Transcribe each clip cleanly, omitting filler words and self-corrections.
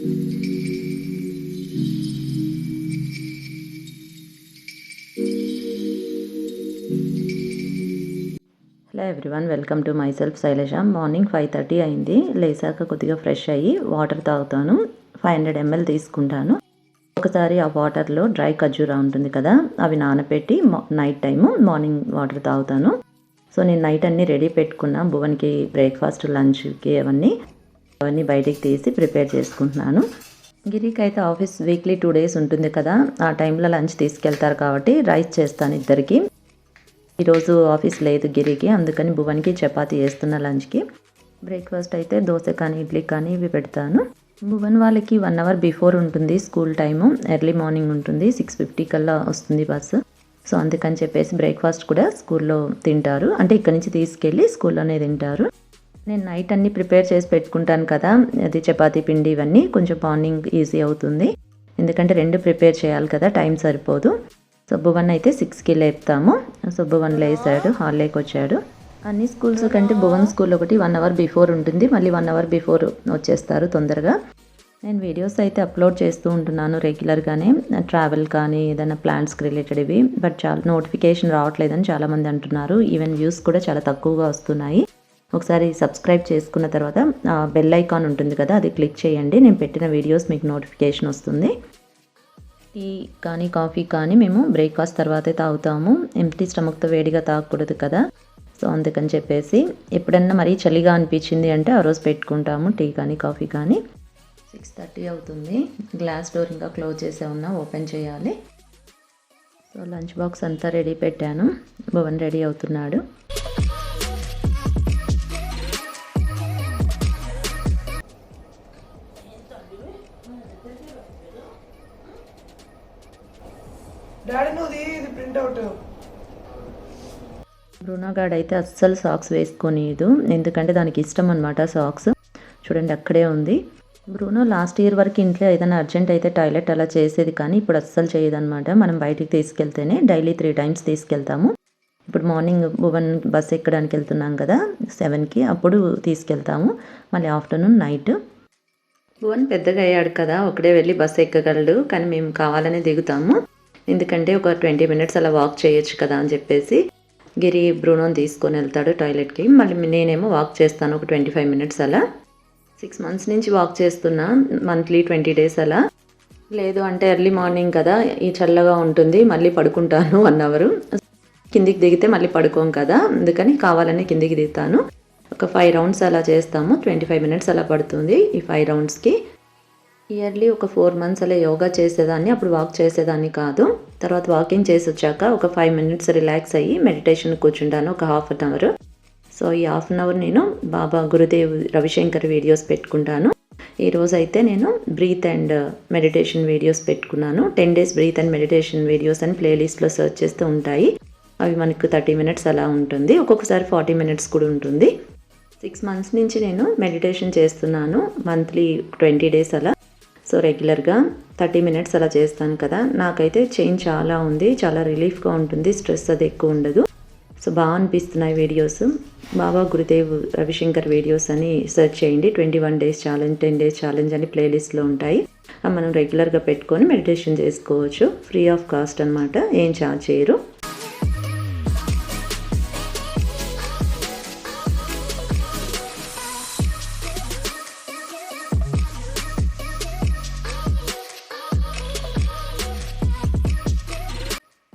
Hello everyone, welcome to myself Shailaja. Morning 5:30 అయింది. లేసాక కొద్దిగా fresh అయ్యి వాటర్ తాగుతాను. 500 ml తీసుకుంటాను. ఒకసారి ఆ వాటర్లో డ్రై ఖర్జూరా ఉంటుంది కదా, అవి నానబెట్టి నైట్ టైము మార్నింగ్ వాటర్ తాగుతాను. సో నేను నైట్ అన్నీ రెడీ పెట్టుకున్నా. భువన్కి బ్రేక్ఫాస్ట్, లంచ్కి అవన్నీ బయటికి తీసి ప్రిపేర్ చేసుకుంటున్నాను. గిరికి అయితే ఆఫీస్ వీక్లీ 2 days ఉంటుంది కదా, ఆ టైంలో లంచ్ తీసుకెళ్తారు కాబట్టి రైస్ చేస్తాను ఇద్దరికి. ఈరోజు ఆఫీస్ లేదు గిరికి, అందుకని భువన్కి చపాతీ చేస్తున్న లంచ్కి. బ్రేక్ఫాస్ట్ అయితే దోశ కానీ ఇడ్లీ కానీ ఇవి పెడతాను. భువన్ వాళ్ళకి 1 hour బిఫోర్ ఉంటుంది స్కూల్ టైము. ఎర్లీ మార్నింగ్ ఉంటుంది, 6:50 కల్లా వస్తుంది బస్సు. సో అందుకని చెప్పేసి బ్రేక్ఫాస్ట్ కూడా స్కూల్లో తింటారు, అంటే ఇక్కడి నుంచి తీసుకెళ్ళి స్కూల్లోనే తింటారు. నేను నైట్ అన్నీ ప్రిపేర్ చేసి పెట్టుకుంటాను కదా, అది చపాతీ పిండి ఇవన్నీ కొంచెం మార్నింగ్ ఈజీ అవుతుంది. ఎందుకంటే 2 ప్రిపేర్ చేయాలి కదా, టైం సరిపోదు. సో భువన్ అయితే 6కి లేపుతాము. సో భువన్ లేసాడు, హాల్లోకి వచ్చాడు. అన్ని స్కూల్స్ కంటే భువన్ స్కూల్ ఒకటి 1 hour బిఫోర్ ఉంటుంది, మళ్ళీ 1 hour బిఫోర్ వచ్చేస్తారు తొందరగా. నేను వీడియోస్ అయితే అప్లోడ్ చేస్తూ ఉంటున్నాను రెగ్యులర్గానే, ట్రావెల్ కానీ ఏదైనా ప్లాన్స్కి రిలేటెడ్ ఇవి. బట్ చాలా నోటిఫికేషన్ రావట్లేదని చాలామంది అంటున్నారు. ఈవెన్ వ్యూస్ కూడా చాలా తక్కువగా వస్తున్నాయి. ఒకసారి సబ్స్క్రైబ్ చేసుకున్న తర్వాత బెల్ ఐకాన్ ఉంటుంది కదా, అది క్లిక్ చేయండి. నేను పెట్టిన వీడియోస్ మీకు నోటిఫికేషన్ వస్తుంది. టీ కానీ కాఫీ కానీ మేము బ్రేక్ఫాస్ట్ తర్వాతే తాగుతాము. ఎంప్టీ స్టమక్తో వేడిగా తాగకూడదు కదా, సో అందుకని చెప్పేసి ఎప్పుడన్నా మరీ చలిగా అనిపించింది అంటే ఆ రోజు పెట్టుకుంటాము టీ కానీ కాఫీ కానీ. 6:30 అవుతుంది. గ్లాస్ డోర్ ఇంకా క్లోజ్ చేసే ఉన్నా, ఓపెన్ చేయాలి. సో లంచ్ బాక్స్ అంతా రెడీ పెట్టాను. భువన్ రెడీ అవుతున్నాడు. బ్రూనో గార్డ్ అయితే అస్సలు సాక్స్ వేసుకోనిదు, ఎందుకంటే దానికి ఇష్టం అనమాట సాక్స్. చూడండి అక్కడే ఉంది. బ్రూనో లాస్ట్ ఇయర్ వరకు ఇంట్లో ఏదైనా అర్జెంట్ అయితే టాయిలెట్ అలా చేసేది, కానీ ఇప్పుడు అస్సలు చేయదనమాట. మనం బయటికి తీసుకెళ్తేనే డైలీ 3 times తీసుకెళ్తాము. ఇప్పుడు మార్నింగ్ భువన్ బస్ ఎక్కడానికి వెళ్తున్నాం కదా 7కి, అప్పుడు తీసుకెళ్తాము. మళ్ళీ ఆఫ్టర్నూన్, నైట్. భువన్ పెద్దగా అయ్యాడు కదా, ఒకడే వెళ్ళి బస్ ఎక్కగలడు, కానీ మేము కావాలనే దిగుతాము. ఎందుకంటే ఒక 20 minutes అలా వాక్ చేయొచ్చు కదా అని చెప్పేసి గిరి బ్రూనోని తీసుకొని వెళ్తాడు టాయిలెట్కి. మళ్ళీ నేనేమో వాక్ చేస్తాను ఒక 25 minutes అలా. 6 months నుంచి వాక్ చేస్తున్నా, మంత్లీ 20 days అలా. లేదు అంటే ఎర్లీ మార్నింగ్ కదా, ఈ చల్లగా ఉంటుంది, మళ్ళీ పడుకుంటాను 1 hour. కిందికి దిగితే మళ్ళీ పడుకోం కదా, అందుకని కావాలని కిందికి దిగుతాను. ఒక 5 rounds అలా చేస్తాము. 25 minutes అలా పడుతుంది ఈ 5 roundsకి. ఇయర్లీ ఒక 4 months అలా యోగా చేసేదాన్ని, అప్పుడు వాక్ చేసేదాన్ని కాదు. తర్వాత వాకింగ్ చేసి వచ్చాక ఒక 5 minutes రిలాక్స్ అయ్యి మెడిటేషన్ కూర్చుంటాను ఒక 1/2 hour. సో ఈ 1/2 hour నేను బాబా గురుదేవ్ రవిశంకర్ వీడియోస్ పెట్టుకుంటాను. ఈరోజు అయితే నేను బ్రీత్ అండ్ మెడిటేషన్ వీడియోస్ పెట్టుకున్నాను. 10 days breath and meditation videos అని ప్లేలిస్ట్లో సెర్చ్ చేస్తూ ఉంటాయి. అవి మనకు 30 minutes అలా ఉంటుంది, ఒక్కొక్కసారి 40 minutes కూడా ఉంటుంది. 6 months నుంచి నేను మెడిటేషన్ చేస్తున్నాను, మంత్లీ 20 days అలా. సో రెగ్యులర్గా 30 minutes అలా చేస్తాను కదా. నాకైతే చేంజ్ చాలా ఉంది, చాలా రిలీఫ్గా ఉంటుంది, స్ట్రెస్ అది ఎక్కువ ఉండదు. సో బాగా అనిపిస్తున్నాయి వీడియోస్. బాబా గురుదేవ్ రవిశంకర్ వీడియోస్ అని సెర్చ్ చేయండి. 21 days ఛాలెంజ్, 10 days ఛాలెంజ్ అని ప్లేలిస్ట్లో ఉంటాయి. మనం రెగ్యులర్గా పెట్టుకొని మెడిటేషన్ చేసుకోవచ్చు. ఫ్రీ ఆఫ్ కాస్ట్ అనమాట, ఏం ఛార్జ్ చేయరు.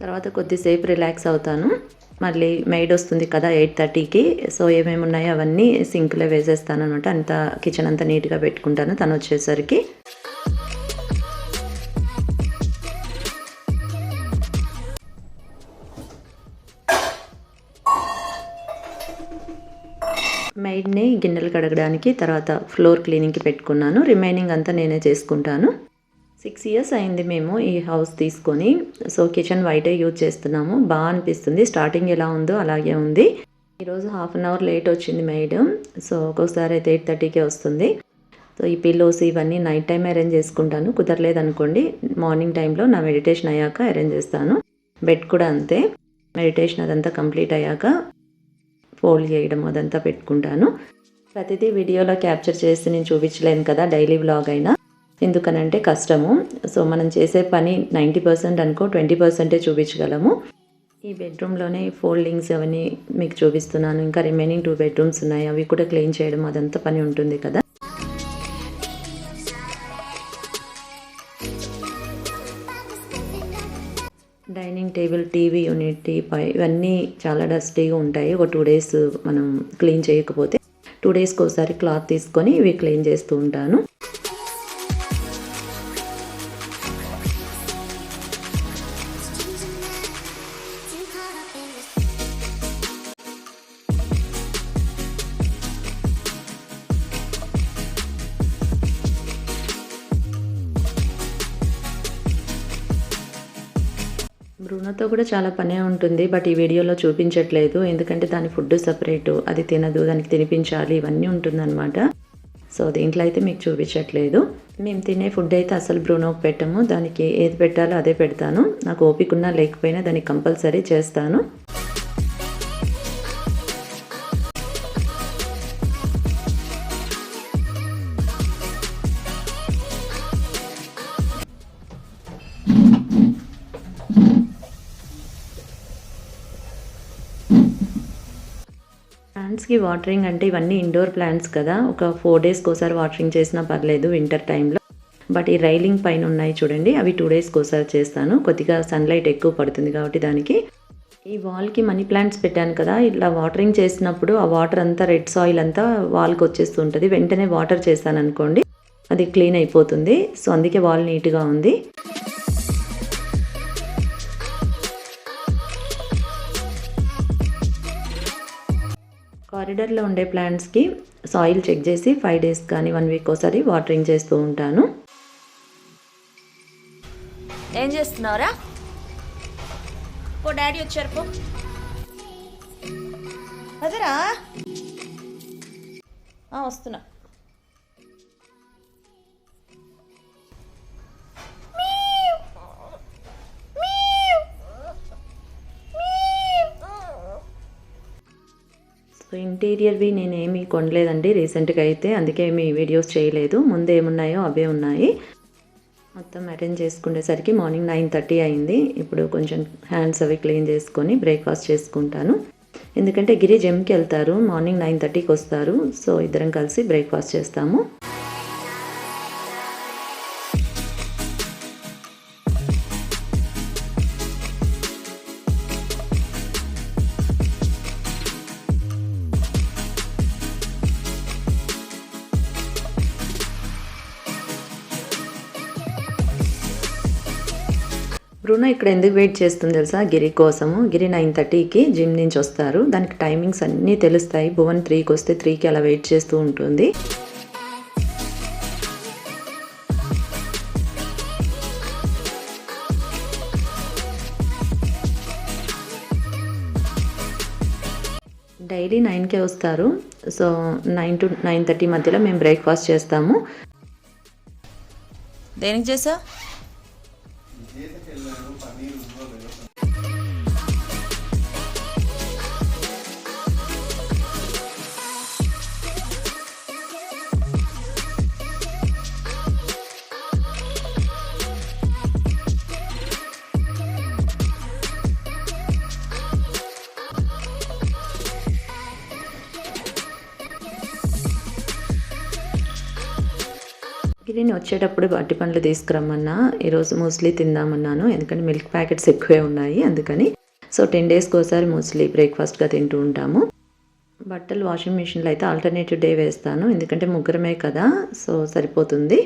తర్వాత కొద్దిసేపు రిలాక్స్ అవుతాను. మళ్ళీ మెయిడ్ వస్తుంది కదా 8:30కి. సో ఏమేమి ఉన్నాయో అవన్నీ సింక్లో వేసేస్తాను అనమాట. అంతా కిచెన్ అంతా నీట్గా పెట్టుకుంటాను తను వచ్చేసరికి. మెయిడ్ని గిన్నెలు కడగడానికి, తర్వాత ఫ్లోర్ క్లీనింగ్కి పెట్టుకున్నాను. రిమైనింగ్ అంతా నేనే చేసుకుంటాను. 6 years అయింది మేము ఈ హౌస్ తీసుకొని. సో కిచెన్ వైటే యూజ్ చేస్తున్నాము. బాగా అనిపిస్తుంది. స్టార్టింగ్ ఎలా ఉందో అలాగే ఉంది. ఈరోజు 1/2 hour లేట్ వచ్చింది మెయిడ్. సో ఒక్కొక్కసారి అయితే 8:30కే వస్తుంది. సో ఈ పిల్లోస్ ఇవన్నీ నైట్ టైం అరేంజ్ చేసుకుంటాను. కుదరలేదనుకోండి మార్నింగ్ టైంలో నా మెడిటేషన్ అయ్యాక అరేంజ్ చేస్తాను. బెడ్ కూడా అంతే, మెడిటేషన్ అదంతా కంప్లీట్ అయ్యాక ఫోల్డ్ చేయడం అదంతా పెట్టుకుంటాను. ప్రతిదీ వీడియోలో క్యాప్చర్ చేసి నేను చూపించలేను కదా, డైలీ వ్లాగ్ అయినా. ఎందుకనంటే కష్టము. సో మనం చేసే పని 90% అనుకో 20% చూపించగలము. ఈ బెడ్రూమ్‌లోనే ఫోల్డింగ్స్ అవన్నీ మీకు చూపిస్తున్నాను. ఇంకా రిమైనింగ్ 2 బెడ్రూమ్స్ ఉన్నాయి. అవి కూడా క్లీన్ చేయడం అదంతా పని ఉంటుంది కదా! Dining table, TV unit, teapoy ఇవన్నీ చాలా డస్టీగా ఉంటాయి. ఒక 2 డేస్ మనం క్లీన్ చేయకపోతే 2 డేస్‌కి ఒకసారి క్లాత్ తీసుకొని ఇవి క్లీన్ చేస్తూ ఉంటాను. బ్రూనోతో కూడా చాలా పనే ఉంటుంది. బట్ ఈ వీడియోలో చూపించట్లేదు. ఎందుకంటే దాని ఫుడ్ సెపరేటు. అది తినదు. దానికి తినిపించాలి. ఇవన్నీ ఉంటుందన్నమాట. సో దీంట్లో అయితే మీకు చూపించట్లేదు. మేము తినే ఫుడ్ అయితే అసలు బ్రూనోకి పెట్టము. దానికి ఏది పెట్టాలో అదే పెడతాను. నాకు ఓపిక ఉన్నా లేకపోయినా దానికి కంపల్సరీ చేస్తాను. ప్లాంట్స్‌కి వాటరింగ్ అంటే ఇవన్నీ ఇండోర్ ప్లాంట్స్ కదా! ఒక 4 డేస్‌కి ఒకసారి వాటరింగ్ చేసినా పర్లేదు వింటర్ టైంలో. బట్ ఈ రైలింగ్ పైన ఉన్నాయి చూడండి, అవి 2 డేస్‌కి ఒకసారి చేస్తాను. కొద్దిగా సన్‌లైట్ ఎక్కువ పడుతుంది కాబట్టి దానికి. ఈ వాల్‌కి మనీ ప్లాంట్స్ పెట్టాను కదా! ఇట్లా వాటరింగ్ చేసినప్పుడు ఆ వాటర్ అంతా రెడ్ సాయిల్ అంతా వాల్‌కి వచ్చేస్తూ ఉంటది. వెంటనే వాటర్ చేశాననుకోండి అది క్లీన్ అయిపోతుంది. సో అందుకే వాల్ నీట్‌గా ఉంది. కారిడార్‌లో ఉండే ప్లాంట్స్‌కి సాయిల్ చెక్ చేసి 5 డేస్ కానీ 1 వీక్ ఒకసారి వాటరింగ్ చేస్తూ ఉంటాను. ఏం చేస్తున్నావురా? పో డాడీ వచ్చారు పో. అదేరా వస్తున్నా. సో ఇంటీరియర్‌వి నేనేమి కొనలేదండి రీసెంట్‌గా అయితే. అందుకే ఏమి వీడియోస్ చేయలేదు. ముందు ఏమున్నాయో అవే ఉన్నాయి. మొత్తం అరేంజ్ చేసుకునేసరికి మార్నింగ్ 9:30 అయింది. ఇప్పుడు కొంచెం హ్యాండ్స్ అవి క్లీన్ చేసుకొని బ్రేక్‌ఫాస్ట్ చేసుకుంటాను. ఎందుకంటే గిరి జిమ్‌కి వెళ్తారు. మార్నింగ్ 9:30కి వస్తారు. సో ఇద్దరం కలిసి బ్రేక్‌ఫాస్ట్ చేస్తాము. బ్రూనో ఇక్కడ ఎందుకు వెయిట్ చేస్తుంది తెలుసా? గిరి కోసము. గిరి 9:30కి జిమ్ నుంచి వస్తారు. దానికి టైమింగ్స్ అన్నీ తెలుస్తాయి. భువన్ 3కి వస్తే 3కి అలా వెయిట్ చేస్తూ ఉంటుంది. డైలీ 9కే వస్తారు. సో 9 to 9:30 మధ్యలో మేము బ్రేక్ఫాస్ట్ చేస్తాము. దేనికి చేసా? గిరిని వచ్చేటప్పుడు అరటి పండ్లు తీసుకురమ్మన్నా. ఈరోజు మూస్లీ తిందామన్నాను. ఎందుకంటే మిల్క్ ప్యాకెట్స్ ఎక్కువే ఉన్నాయి అందుకని. సో 10 డేస్కి ఒకసారి మూస్లీ బ్రేక్ఫాస్ట్గా తింటూ ఉంటాము. బట్టలు వాషింగ్ మిషన్లో అయితే ఆల్టర్నేటివ్ డే వేస్తాను. ఎందుకంటే ముగ్గురమే కదా, సో సరిపోతుంది.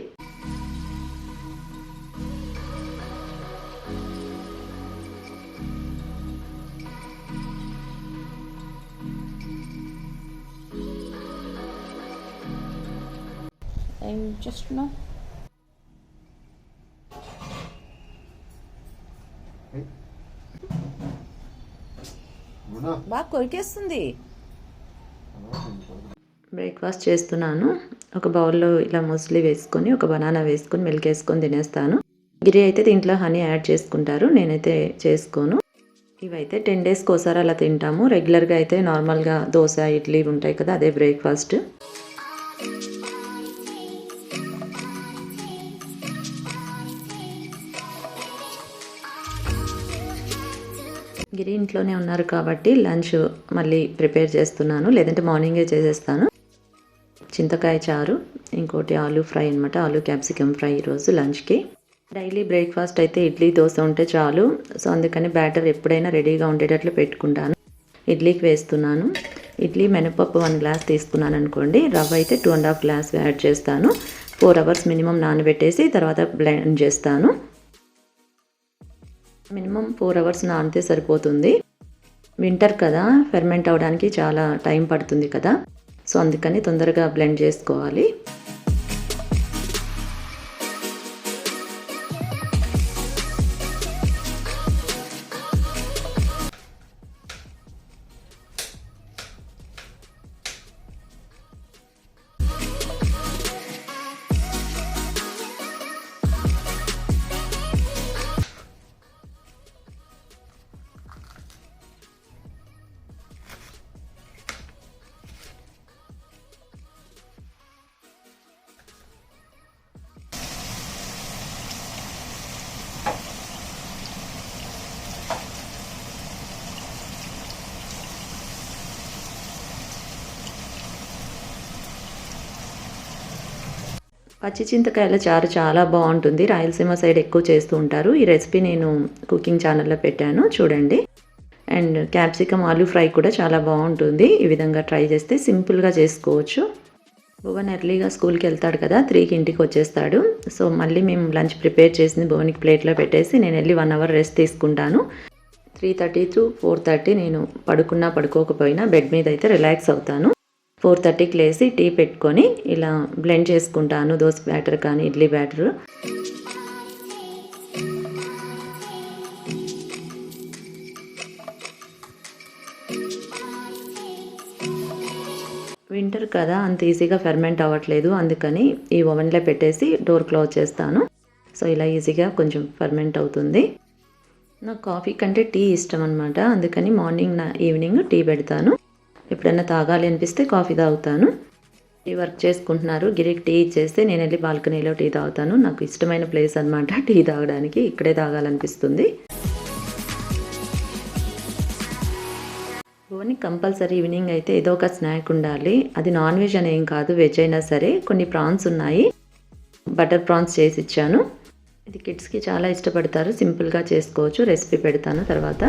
ఏం చేస్తున్నావు? బాగా కొరికేస్తుంది. బ్రేక్ఫాస్ట్ చేస్తున్నాను. ఒక బౌల్లో ఇలా మూస్లీ వేసుకొని ఒక బనానా వేసుకొని మిల్క్ వేసుకొని తినేస్తాను. గిరి అయితే దీంట్లో హనీ యాడ్ చేసుకుంటారు. నేనైతే చేసుకోను. ఇవైతే 10 డేస్కి ఒకసారి అలా తింటాము. రెగ్యులర్గా అయితే నార్మల్గా దోశ, ఇడ్లీ ఉంటాయి కదా, అదే బ్రేక్ఫాస్ట్. గిరి ఇంట్లోనే ఉన్నారు కాబట్టి లంచ్ మళ్ళీ ప్రిపేర్ చేస్తున్నాను, లేదంటే మార్నింగే చేసేస్తాను. చింతకాయ చారు, ఇంకోటి ఆలూ ఫ్రై అనమాట, ఆలూ క్యాప్సికమ్ ఫ్రై ఈరోజు లంచ్కి. డైలీ బ్రేక్ఫాస్ట్ అయితే ఇడ్లీ దోశ ఉంటే చాలు. సో అందుకని బ్యాటర్ ఎప్పుడైనా రెడీగా ఉండేటట్లు పెట్టుకుంటాను. ఇడ్లీకి వేస్తున్నాను. ఇడ్లీ మినపప్పు 1 గ్లాస్ తీసుకున్నాను అనుకోండి, రవ్వ అయితే 2.5 గ్లాస్ యాడ్ చేస్తాను. 4 అవర్స్ మినిమం నానబెట్టేసి తర్వాత బ్లెండ్ చేస్తాను. మినిమం 4 అవర్స్ నానితే సరిపోతుంది. వింటర్ కదా, ఫెర్మెంట్ అవ్వడానికి చాలా టైం పడుతుంది కదా, సో అందుకని తొందరగా బ్లెండ్ చేసుకోవాలి. పచ్చి చింతకాయల చారు చాలా బాగుంటుంది. రాయలసీమ సైడ్ ఎక్కువ చేస్తూ ఉంటారు. ఈ రెసిపీ నేను కుకింగ్ ఛానల్లో పెట్టాను, చూడండి. అండ్ క్యాప్సికమ్ ఆలూ ఫ్రై కూడా చాలా బాగుంటుంది. ఈ విధంగా ట్రై చేస్తే సింపుల్గా చేసుకోవచ్చు. భువన్ ఎర్లీగా స్కూల్కి వెళ్తాడు కదా, 3కి ఇంటికి వచ్చేస్తాడు. సో మళ్ళీ మేము లంచ్ ప్రిపేర్ చేసింది భువన్కి ప్లేట్లో పెట్టేసి నేను వెళ్ళి 1 అవర్ రెస్ట్ తీసుకుంటాను. 3:30 to 4:30 నేను పడుకున్నా పడుకోకపోయినా బెడ్ మీద అయితే రిలాక్స్ అవుతాను. 4:30కి లేసి టీ పెట్టుకొని ఇలా బ్లెండ్ చేసుకుంటాను, దోశ బ్యాటర్ కానీ ఇడ్లీ బ్యాటర్. వింటర్ కదా, అంత ఈజీగా ఫెర్మెంట్ అవ్వట్లేదు, అందుకని ఈ ఓవెన్లో పెట్టేసి డోర్ క్లోజ్ చేస్తాను. సో ఇలా ఈజీగా కొంచెం ఫెర్మెంట్ అవుతుంది. నాకు కాఫీ కంటే టీ ఇష్టం అనమాట, అందుకని మార్నింగ్ ఈవినింగ్ టీ పెడతాను. ఎప్పుడైనా తాగాలి అనిపిస్తే కాఫీ తాగుతాను. టీ వర్క్ చేసుకుంటున్నారు, గిరికి టీ ఇచ్చేస్తే నేను వెళ్ళి బాల్కనీలో టీ తాగుతాను. నాకు ఇష్టమైన ప్లేస్ అనమాట టీ తాగడానికి, ఇక్కడే తాగాలనిపిస్తుంది. భువని కంపల్సరీ ఈవినింగ్ అయితే ఏదో ఒక స్నాక్ ఉండాలి. అది నాన్ వెజ్ అని ఏం కాదు, వెజ్ అయినా సరే. కొన్ని ప్రాన్స్ ఉన్నాయి, బటర్ ప్రాన్స్ చేసి ఇచ్చాను. ఇది కిడ్స్కి చాలా ఇష్టపడతారు, సింపుల్గా చేసుకోవచ్చు. రెసిపీ పెడతాను తర్వాత.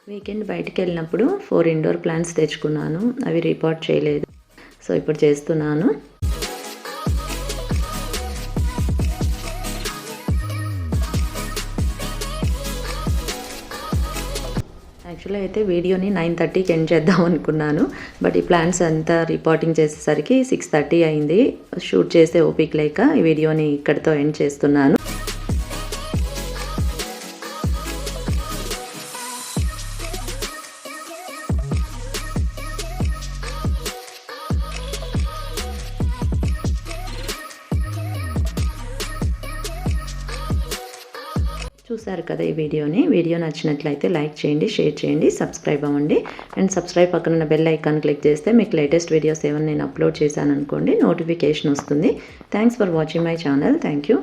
వీకెండ్ బయటికి వెళ్ళినప్పుడు 4 ఇండోర్ ప్లాంట్స్ తెచ్చుకున్నాను, అవి రిపోర్ట్ చేయలేదు. సో ఇప్పుడు చేస్తున్నాను. యాక్చువల్లీ అయితే వీడియోని 9:30కి ఎండ్ చేద్దాం అనుకున్నాను, బట్ ఈ ప్లాన్స్ అంతా రిపోర్టింగ్ చేసేసరికి 6:30 అయింది. షూట్ చేసే ఓపిక లేక ఈ వీడియోని ఇక్కడితో ఎండ్ చేస్తున్నాను. చూసారు కదా ఈ వీడియో నచ్చినట్లయితే లైక్ చేయండి, షేర్ చేయండి, సబ్స్క్రైబ్ అవ్వండి. అండ్ సబ్స్క్రైబ్ పక్కన ఉన్న బెల్ ఐకాన్ క్లిక్ చేస్తే మీకు లేటెస్ట్ వీడియోస్ ఏమైనా నేను అప్లోడ్ చేశాను అనుకోండి, నోటిఫికేషన్ వస్తుంది. Thanks for watching my channel. Thank you.